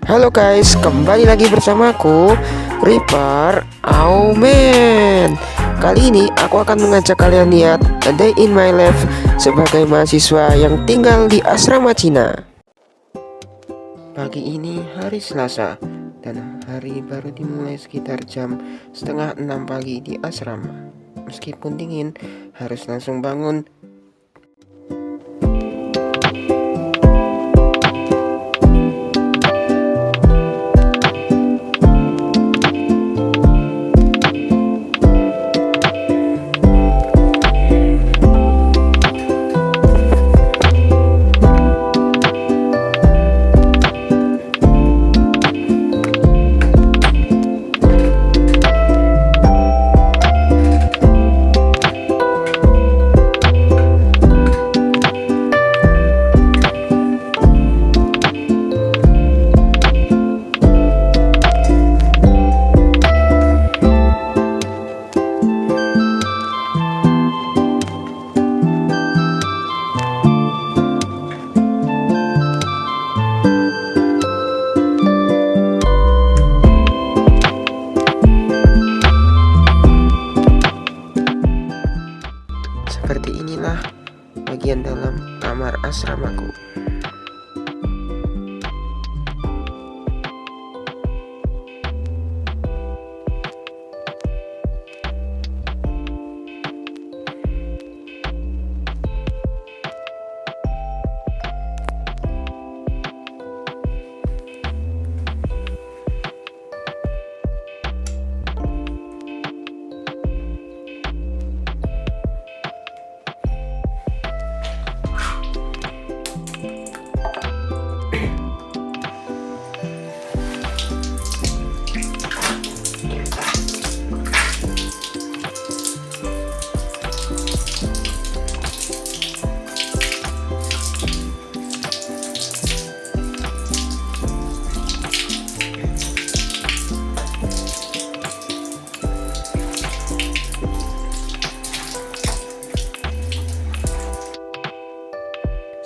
Halo guys, kembali lagi bersamaku Creeper Aumen. Kali ini aku akan mengajak kalian lihat A Day in My Life sebagai mahasiswa yang tinggal di asrama Cina. Pagi ini hari Selasa dan hari baru dimulai sekitar jam setengah 6 pagi di asrama. Meskipun dingin, harus langsung bangun. Seperti inilah bagian dalam kamar asramaku.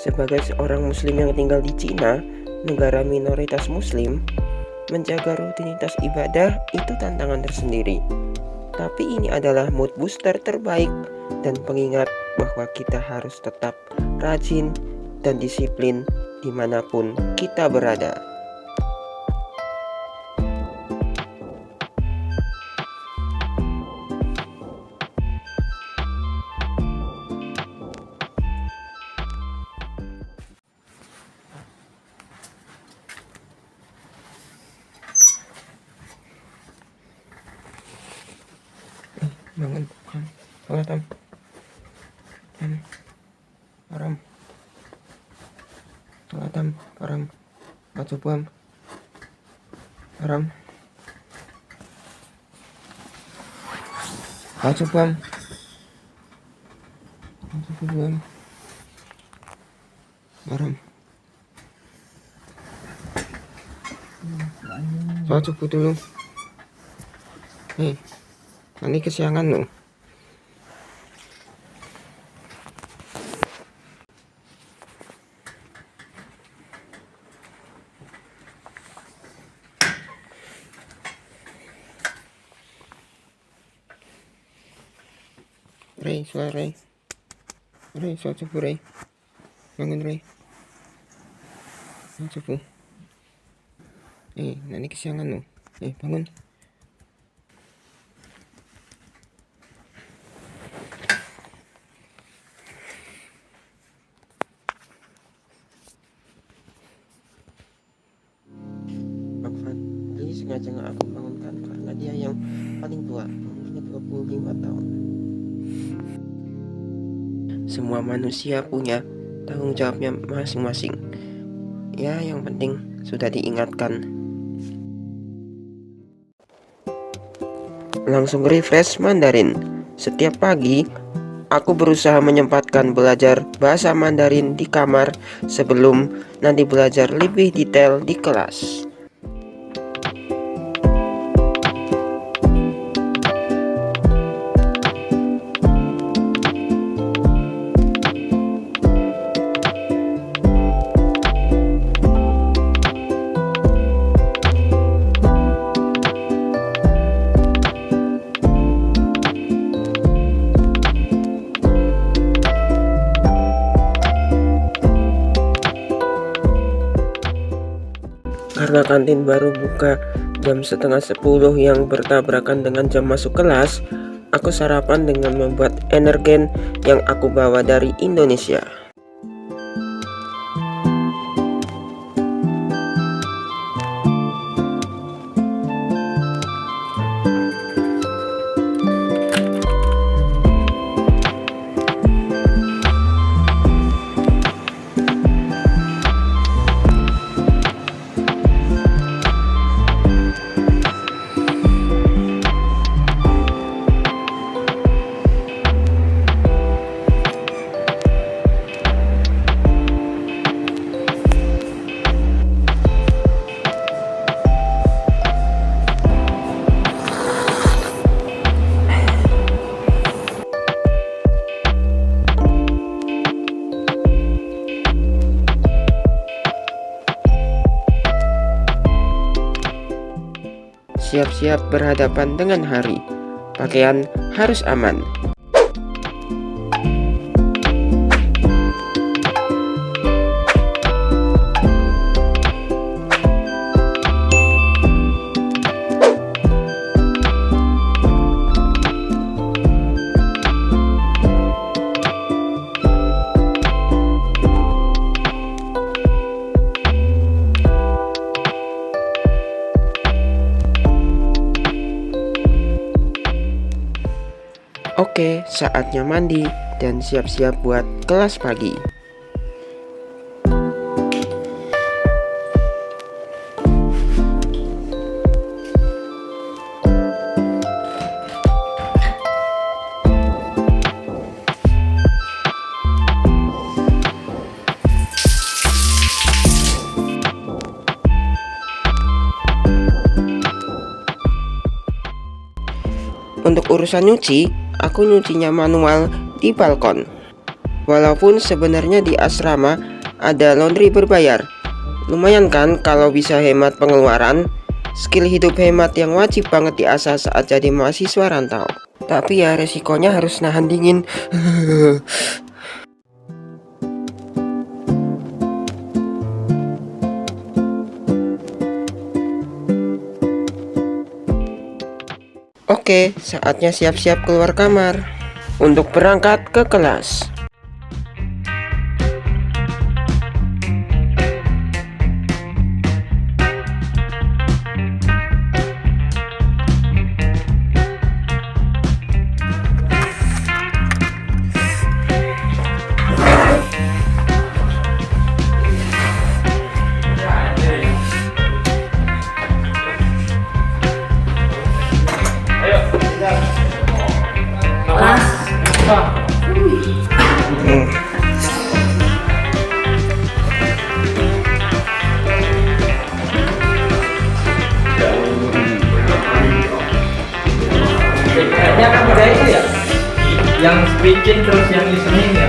Sebagai seorang muslim yang tinggal di Cina, negara minoritas muslim, menjaga rutinitas ibadah itu tantangan tersendiri. Tapi ini adalah mood booster terbaik dan pengingat bahwa kita harus tetap rajin dan disiplin dimanapun kita berada. Bangun, bangun Tam. Haram. Tam, haram. Baca buam. Haram. Baca buam. Baca buam. Haram. Baca dulu. Hei. Nanti kesiangan loh. Rey, suara Rey. Rey, suara cepu Rey. Bangun Rey. Suara cepu. Nanti kesiangan loh. Bangun. Ini sengaja nggak aku bangunkan karena dia yang paling tua, umurnya 25 tahun. Semua manusia punya tanggung jawabnya masing-masing. Ya, yang penting sudah diingatkan. Langsung refresh Mandarin. Setiap pagi, aku berusaha menyempatkan belajar bahasa Mandarin di kamar sebelum nanti belajar lebih detail di kelas. Karena kantin baru buka jam setengah 10 yang bertabrakan dengan jam masuk kelas, aku sarapan dengan membuat energen yang aku bawa dari Indonesia. Siap-siap berhadapan dengan hari. Pakaian harus aman. Oke, saatnya mandi dan siap-siap buat kelas pagi. Untuk urusan nyuci, aku nyucinya manual di balkon. Walaupun sebenarnya di asrama ada laundry berbayar. Lumayan kan kalau bisa hemat pengeluaran. Skill hidup hemat yang wajib banget diasah saat jadi mahasiswa rantau. Tapi ya resikonya harus nahan dingin. Oke, saatnya siap-siap keluar kamar untuk berangkat ke kelas. Kayaknya kan udah itu ya, yang speaking terus yang listening ya.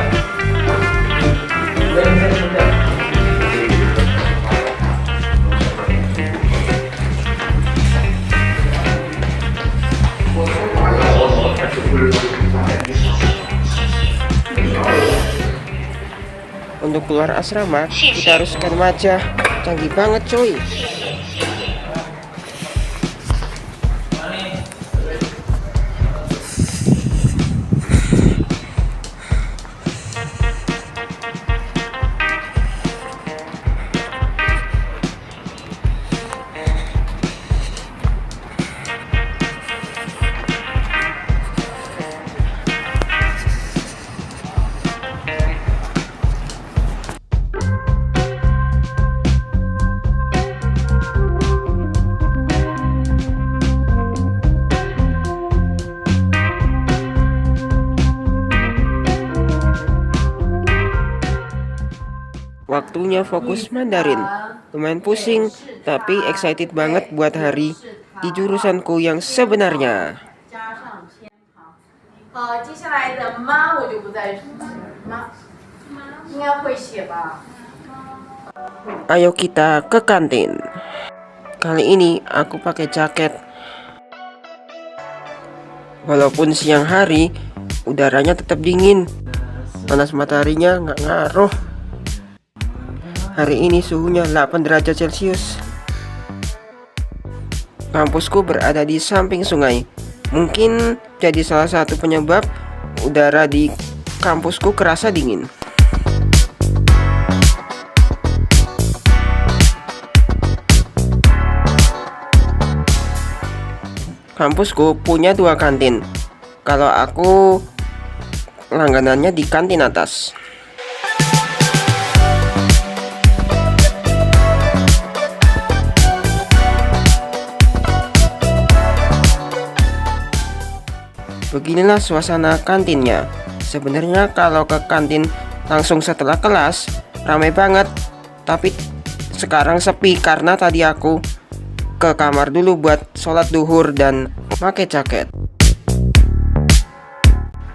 Untuk keluar asrama, kita harus ke remaja. Canggih banget coy. Waktunya fokus Mandarin. Lumayan pusing, tapi excited banget buat hari di jurusanku yang sebenarnya. 接下来的妈我就不再妈应该会写吧。 Ayo kita ke kantin. Kali ini aku pakai jaket. Walaupun siang hari, udaranya tetap dingin. Panas mataharinya nggak ngaruh. Hari ini suhunya 8 derajat Celcius. Kampusku berada di samping sungai. Mungkin jadi salah satu penyebab udara di kampusku kerasa dingin. Kampusku punya 2 kantin. Kalau aku langganannya di kantin atas. Beginilah suasana kantinnya. Sebenarnya kalau ke kantin langsung setelah kelas ramai banget, tapi sekarang sepi karena tadi aku ke kamar dulu buat sholat duhur dan pakai jaket.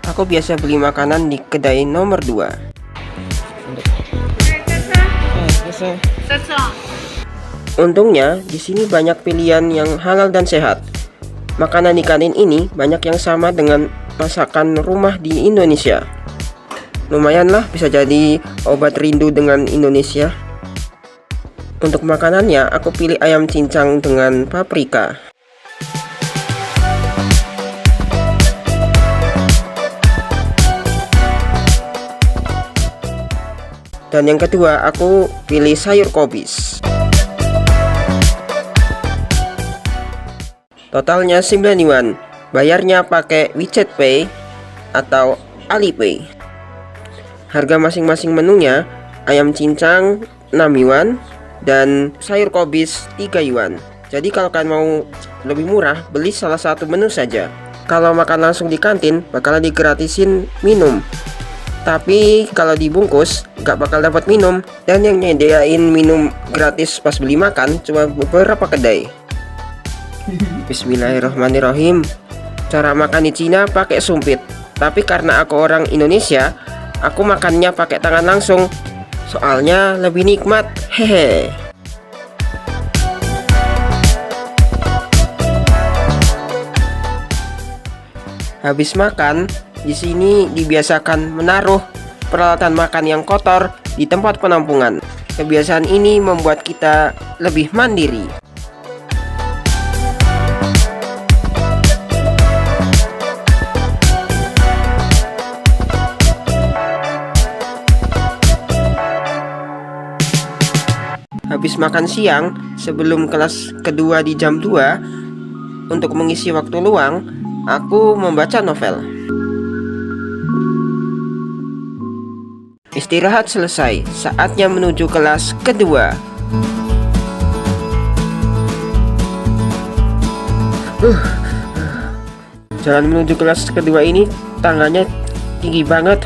Aku biasa beli makanan di kedai nomor 2. Untungnya di sini banyak pilihan yang halal dan sehat. Makanan di kantin ini banyak yang sama dengan masakan rumah di Indonesia. Lumayanlah bisa jadi obat rindu dengan Indonesia. Untuk makanannya aku pilih ayam cincang dengan paprika. Dan yang kedua aku pilih sayur kobis. Totalnya 9 yuan. Bayarnya pakai WeChat Pay atau Alipay. Harga masing-masing menunya ayam cincang 6 yuan dan sayur kobis 3 yuan. Jadi kalau kalian mau lebih murah, beli salah satu menu saja. Kalau makan langsung di kantin bakalan digratisin minum. Tapi kalau dibungkus gak bakal dapat minum. Dan yang nyediain minum gratis pas beli makan cuma beberapa kedai. Bismillahirrahmanirrahim. Cara makan di Cina pakai sumpit. Tapi karena aku orang Indonesia, aku makannya pakai tangan langsung. Soalnya lebih nikmat. Hehe. Habis makan, di sini dibiasakan menaruh peralatan makan yang kotor di tempat penampungan. Kebiasaan ini membuat kita lebih mandiri. Habis makan siang, sebelum kelas kedua di jam 2, untuk mengisi waktu luang, aku membaca novel. Istirahat selesai, saatnya menuju kelas kedua. Jalan menuju kelas kedua ini tangganya tinggi banget.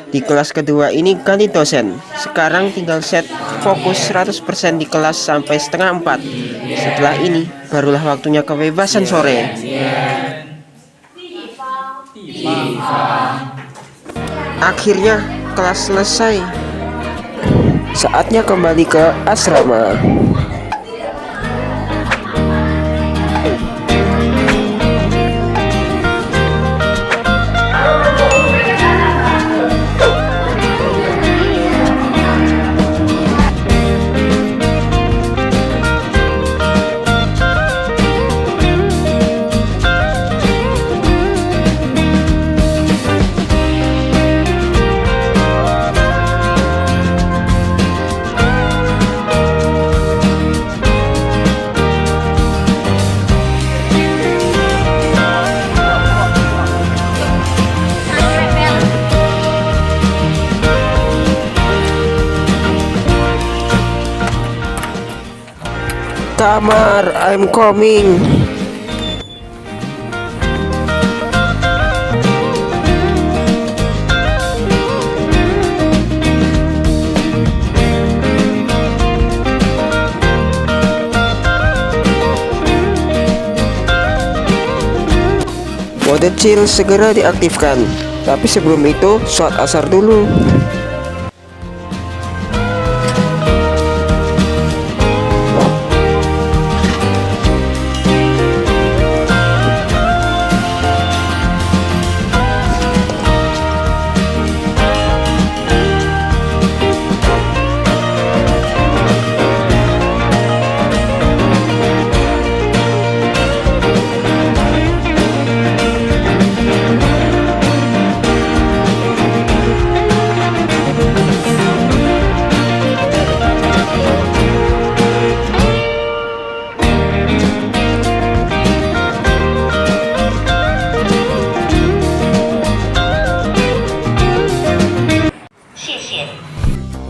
Di kelas kedua ini ganti dosen. Sekarang tinggal set fokus 100% di kelas sampai setengah 4. Setelah ini barulah waktunya kebebasan sore. Akhirnya kelas selesai. Saatnya kembali ke asrama. Kamar, I'm coming. Mode chill segera diaktifkan. Tapi sebelum itu, sholat asar dulu.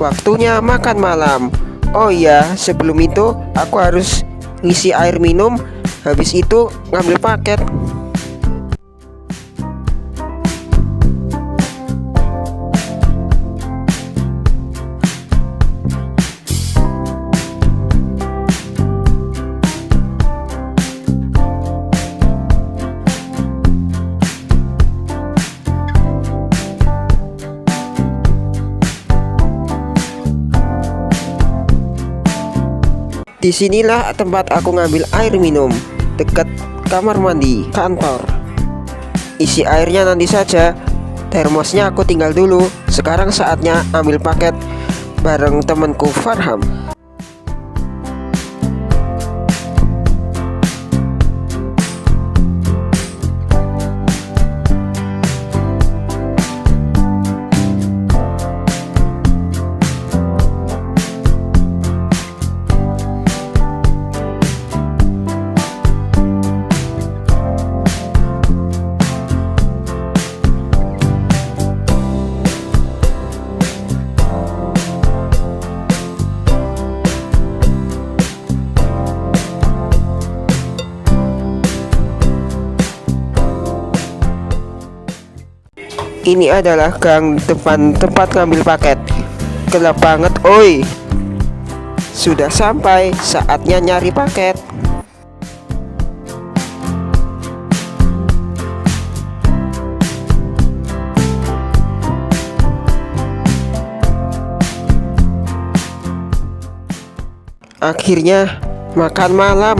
Waktunya makan malam. Oh iya, sebelum itu aku harus ngisi air minum. Habis itu ngambil paket. Disinilah tempat aku ngambil air minum, dekat kamar mandi kantor. Isi airnya nanti saja, termosnya aku tinggal dulu. Sekarang saatnya ambil paket bareng temanku Farham. Ini adalah gang depan tempat ngambil paket. Gelap banget, oi. Sudah sampai, saatnya nyari paket. Akhirnya makan malam.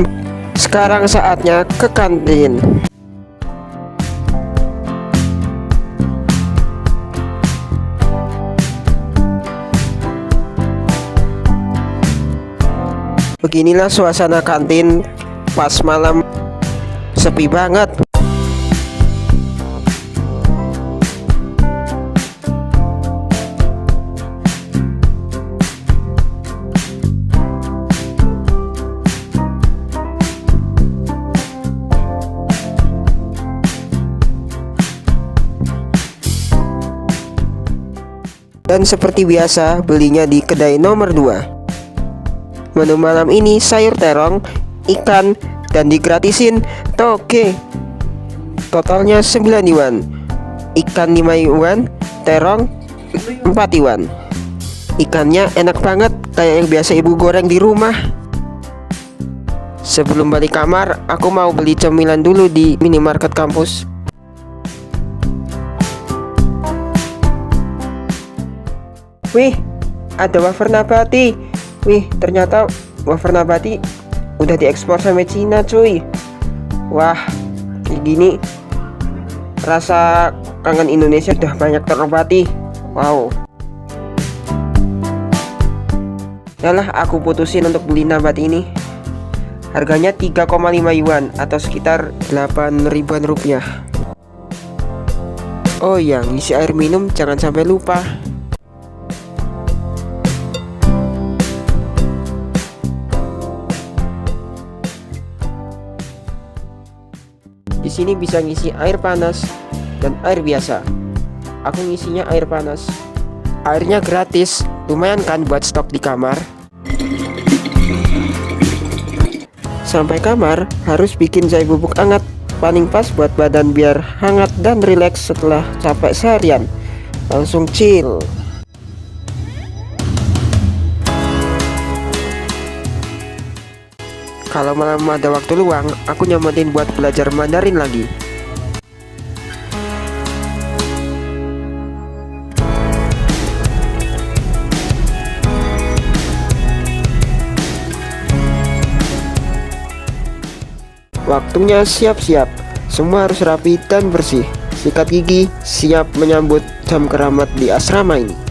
Sekarang saatnya ke kantin. Beginilah suasana kantin pas malam, sepi banget. Dan seperti biasa, belinya di kedai nomor 2. Menu malam ini sayur terong, ikan, dan digratisin toge. Totalnya 9 yuan. Ikan 5 yuan, terong 4 yuan. Ikannya enak banget, kayak yang biasa ibu goreng di rumah. Sebelum balik kamar, aku mau beli cemilan dulu di minimarket kampus. Wih, ada wafer nabati. Wih, ternyata wafer nabati udah diekspor sampai Cina, cuy. Wah, kayak gini rasa kangen Indonesia udah banyak terobati. Wow. Yalah, aku putusin untuk beli nabati ini. Harganya 3,5 yuan atau sekitar 8 ribuan rupiah. Oh iya, ngisi air minum jangan sampai lupa. Di sini bisa ngisi air panas dan air biasa. Aku ngisinya air panas. Airnya gratis, lumayan kan buat stok di kamar. Sampai kamar harus bikin jahe bubuk hangat, paling pas buat badan biar hangat dan rileks setelah capek seharian. Langsung chill. Kalau malam ada waktu luang, aku nyempetin buat belajar Mandarin lagi. Waktunya siap-siap. Semua harus rapi dan bersih. Sikat gigi, siap menyambut jam keramat di asrama ini.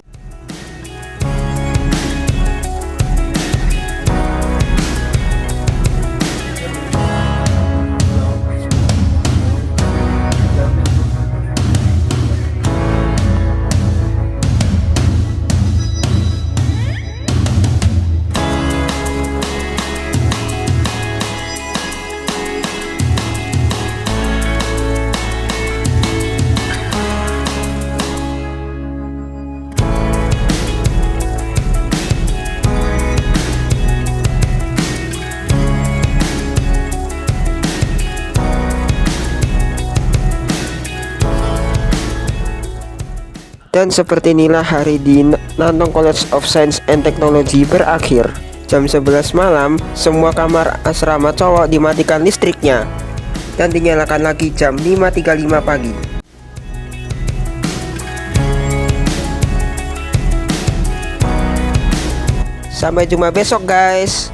Dan seperti inilah hari di Nantong College of Science and Technology berakhir. Jam 11 malam, semua kamar asrama cowok dimatikan listriknya dan dinyalakan lagi jam 5.35 pagi. Sampai jumpa besok guys.